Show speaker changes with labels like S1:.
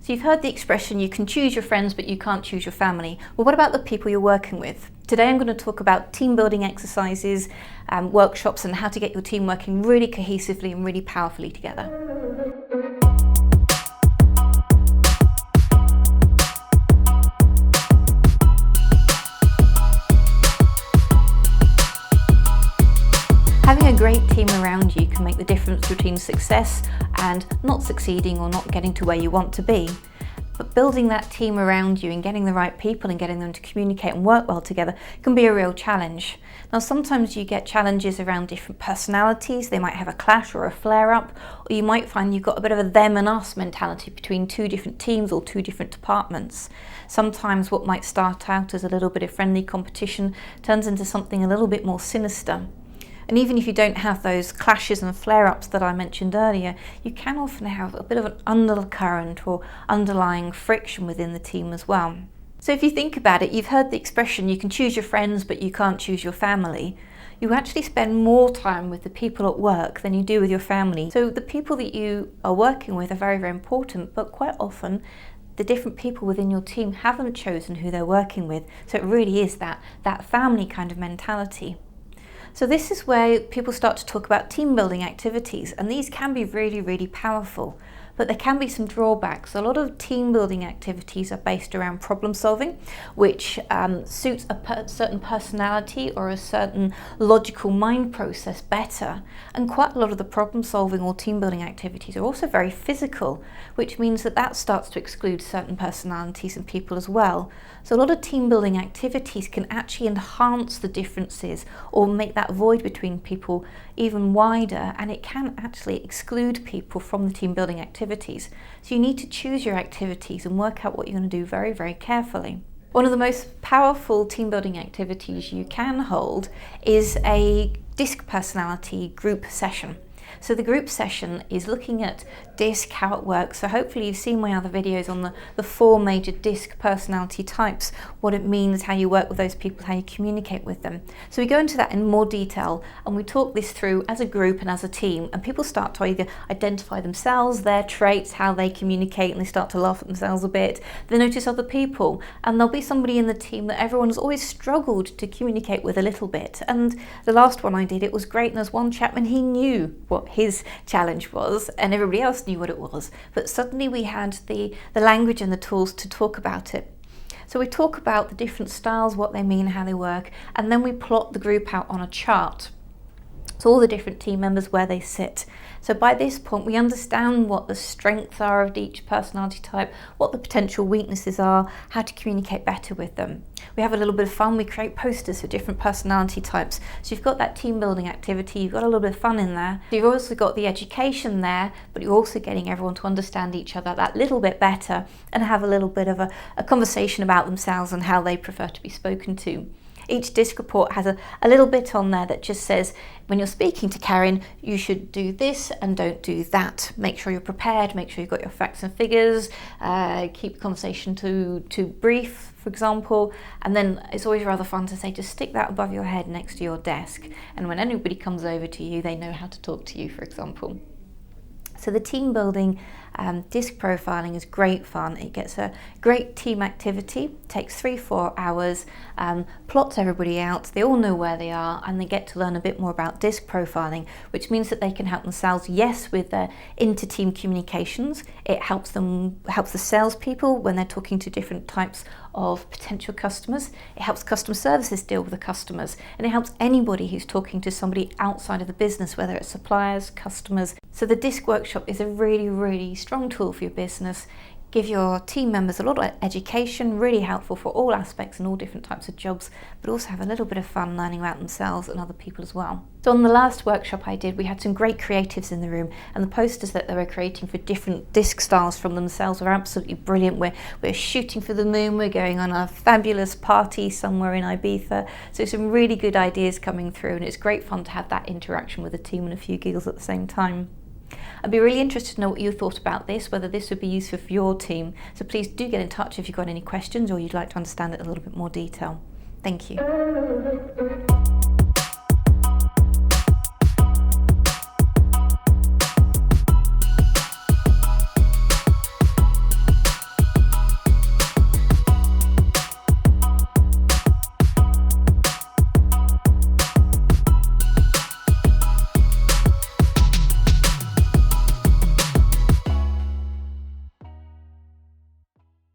S1: So you've heard the expression, you can choose your friends but you can't choose your family. Well, what about the people you're working with? Today I'm going to talk about team building exercises, workshops, and how to get your team working really cohesively and really powerfully together. Having a great team around you can make the difference between success and not succeeding or not getting to where you want to be. But building that team around you and getting the right people and getting them to communicate and work well together can be a real challenge. Now, sometimes you get challenges around different personalities. They might have a clash or a flare-up, or you might find you've got a bit of a them and us mentality between two different teams or two different departments. Sometimes what might start out as a little bit of friendly competition turns into something a little bit more sinister. And even if you don't have those clashes and flare-ups that I mentioned earlier, you can often have a bit of an undercurrent or underlying friction within the team as well. So if you think about it, you've heard the expression, you can choose your friends but you can't choose your family. You actually spend more time with the people at work than you do with your family. So the people that you are working with are very, very important, but quite often the different people within your team haven't chosen who they're working with. So it really is that family kind of mentality. So this is where people start to talk about team building activities, and these can be really, really powerful, but there can be some drawbacks. A lot of team building activities are based around problem solving, which suits a certain personality or a certain logical mind process better. And quite a lot of the problem solving or team building activities are also very physical, which means that starts to exclude certain personalities and people as well. So a lot of team building activities can actually enhance the differences or make that void between people even wider, and it can actually exclude people from the team building activities. So you need to choose your activities and work out what you're going to do very, very carefully. One of the most powerful team building activities you can hold is a DISC personality group session. So the group session is looking at DISC, how it works. So hopefully you've seen my other videos on the four major DISC personality types, what it means, how you work with those people, how you communicate with them. So we go into that in more detail and we talk this through as a group and as a team, and people start to either identify themselves, their traits, how they communicate, and they start to laugh at themselves a bit. They notice other people, and there'll be somebody in the team that everyone has always struggled to communicate with a little bit. And the last one I did, it was great, and there's one chap and he knew what his challenge was and everybody else knew what it was, but suddenly we had the language and the tools to talk about it. So we talk about the different styles, what they mean, how they work, and then we plot the group out on a chart. So all the different team members, where they sit. So by this point we understand what the strengths are of each personality type, what the potential weaknesses are, how to communicate better with them. We have a little bit of fun, we create posters for different personality types. So you've got that team building activity, you've got a little bit of fun in there. You've also got the education there, but you're also getting everyone to understand each other that little bit better and have a little bit of a conversation about themselves and how they prefer to be spoken to. Each DISC report has a little bit on there that just says, when you're speaking to Caryn, you should do this and don't do that. Make sure you're prepared, make sure you've got your facts and figures, keep the conversation to brief, for example. And then it's always rather fun to say, just stick that above your head next to your desk. And when anybody comes over to you, they know how to talk to you, for example. So the team building DISC profiling is great fun. It gets a great team activity, takes 3-4 hours, plots everybody out, they all know where they are, and they get to learn a bit more about DISC profiling, which means that they can help themselves, yes, with their inter-team communications. It helps the salespeople when they're talking to different types of potential customers. It helps customer services deal with the customers, and it helps anybody who's talking to somebody outside of the business, whether it's suppliers, customers. So the DISC workshop is a really, really strong tool for your business. Give your team members a lot of education, really helpful for all aspects and all different types of jobs, but also have a little bit of fun learning about themselves and other people as well. So on the last workshop I did, we had some great creatives in the room, and the posters that they were creating for different DISC styles from themselves were absolutely brilliant. We're shooting for the moon, we're going on a fabulous party somewhere in Ibiza, so some really good ideas coming through, and it's great fun to have that interaction with the team and a few giggles at the same time. I'd be really interested to know what you thought about this, whether this would be useful for your team. So please do get in touch if you've got any questions or you'd like to understand it in a little bit more detail. Thank you.